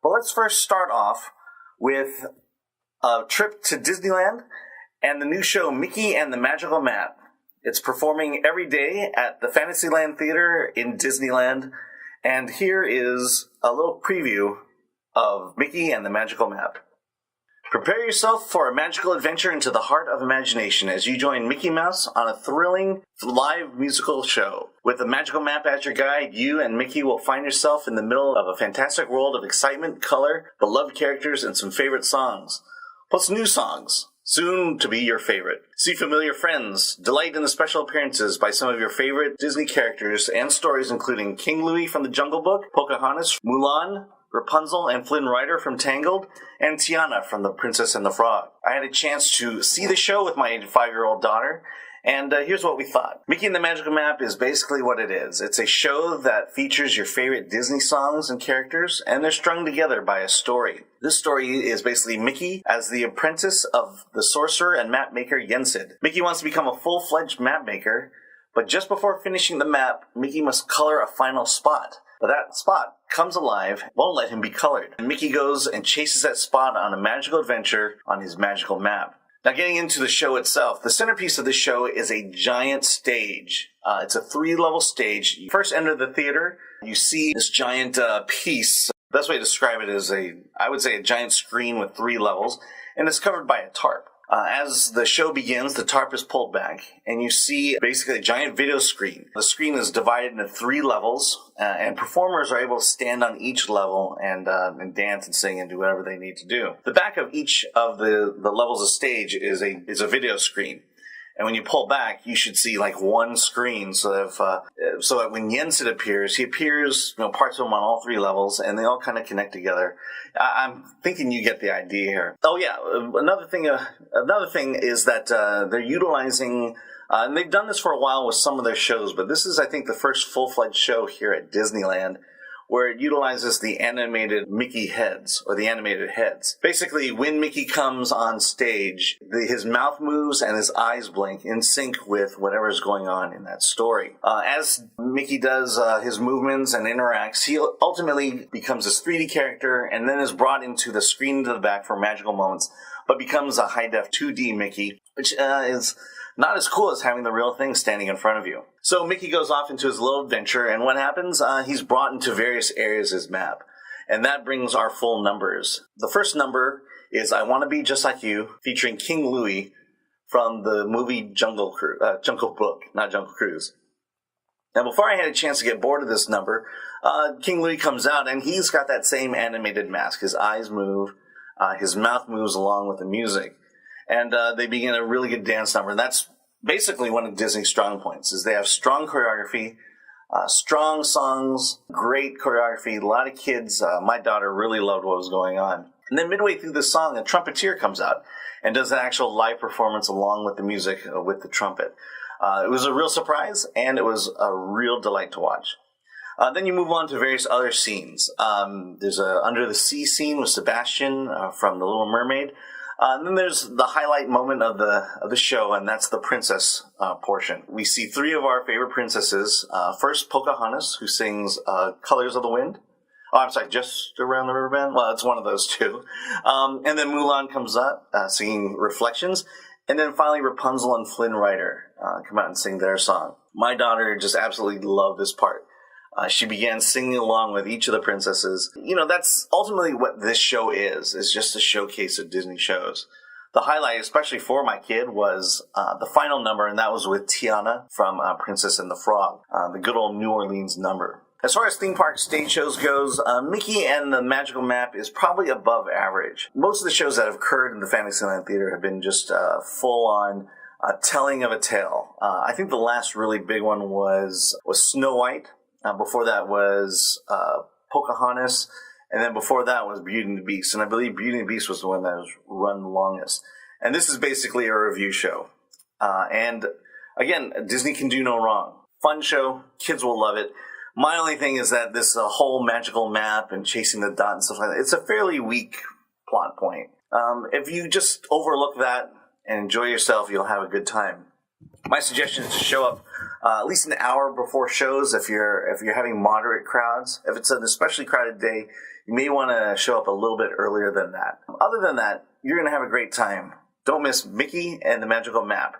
But let's first start off with a trip to Disneyland and the new show Mickey and the Magical Map. It's performing every day at the Fantasyland Theater in Disneyland. And here is a little preview of Mickey and the Magical Map. Prepare yourself for a magical adventure into the heart of imagination as you join Mickey Mouse on a thrilling live musical show. With the Magical Map as your guide, you and Mickey will find yourself in the middle of a fantastic world of excitement, color, beloved characters, and some favorite songs. Plus new songs, soon to be your favorite. See familiar friends, delight in the special appearances by some of your favorite Disney characters and stories including King Louie from the Jungle Book, Pocahontas, Mulan, Rapunzel and Flynn Rider from Tangled, and Tiana from The Princess and the Frog. I had a chance to see the show with my 85-year-old daughter, and here's what we thought. Mickey and the Magical Map is basically what it is. It's a show that features your favorite Disney songs and characters, and they're strung together by a story. This story is basically Mickey as the apprentice of the sorcerer and map maker Yensid. Mickey wants to become a full-fledged map maker, but just before finishing the map, Mickey must color a final spot. But that spot comes alive, won't let him be colored. And Mickey goes and chases that spot on a magical adventure on his magical map. Now getting into the show itself, the centerpiece of the show is a giant stage. It's a 3-level stage. You first enter the theater, you see this giant piece. The best way to describe it is I would say a giant screen with 3 levels, and it's covered by a tarp. As the show begins, the tarp is pulled back, and you see basically a giant video screen. The screen is divided into 3 levels, and performers are able to stand on each level and dance and sing and do whatever they need to do. The back of each of the levels of stage is a video screen. And when you pull back, you should see like one screen, so that when Yensid appears, he appears, parts of him on all 3 levels, and they all kind of connect together. I'm thinking you get the idea here. Oh yeah, another thing is that they're utilizing, and they've done this for a while with some of their shows, but this is, I think, the first full-fledged show here at Disneyland, where it utilizes the animated Mickey heads, or the animated heads. Basically, when Mickey comes on stage, his mouth moves and his eyes blink in sync with whatever's going on in that story. As Mickey does his movements and interacts, he ultimately becomes this 3D character and then is brought into the screen to the back for magical moments, but becomes a high-def 2D Mickey, which is not as cool as having the real thing standing in front of you. So Mickey goes off into his little adventure, and what happens? He's brought into various areas of his map, and that brings our full numbers. The first number is I Want to Be Just Like You, featuring King Louie from the movie Jungle Book, not Jungle Cruise. Now, before I had a chance to get bored of this number, King Louie comes out, and he's got that same animated mask. His eyes move, his mouth moves along with the music. And they begin a really good dance number. And that's basically one of Disney's strong points, is they have strong choreography, strong songs, great choreography. A lot of kids, my daughter really loved what was going on. And then midway through the song, a trumpeter comes out and does an actual live performance along with the music, with the trumpet. It was a real surprise, and it was a real delight to watch. Then you move on to various other scenes. There's a Under the Sea scene with Sebastian from The Little Mermaid. And then there's the highlight moment of the show, and that's the princess portion. We see 3 of our favorite princesses. First, Pocahontas, who sings Colors of the Wind. Oh, I'm sorry, Just Around the River Bend? Well, it's one of those 2. And then Mulan comes up, singing Reflections. And then finally, Rapunzel and Flynn Rider come out and sing their song. My daughter just absolutely loved this part. She began singing along with each of the princesses. That's ultimately what this show is just a showcase of Disney shows. The highlight, especially for my kid, was the final number, and that was with Tiana from Princess and the Frog, the good old New Orleans number. As far as theme park stage shows goes, Mickey and the Magical Map is probably above average. Most of the shows that have occurred in the Fantasyland Theater have been just full-on telling of a tale. I think the last really big one was Snow White. Before that was Pocahontas, and then before that was Beauty and the Beast. And I believe Beauty and the Beast was the one that was run the longest. And this is basically a review show. And again, Disney can do no wrong. Fun show, kids will love it. My only thing is that this whole magical map and chasing the dot and stuff like that, it's a fairly weak plot point. If you just overlook that and enjoy yourself, you'll have a good time. My suggestion is to show up at least an hour before shows if you're having moderate crowds. If it's an especially crowded day, you may want to show up a little bit earlier than that. Other than that, you're going to have a great time. Don't miss Mickey and the Magical Map.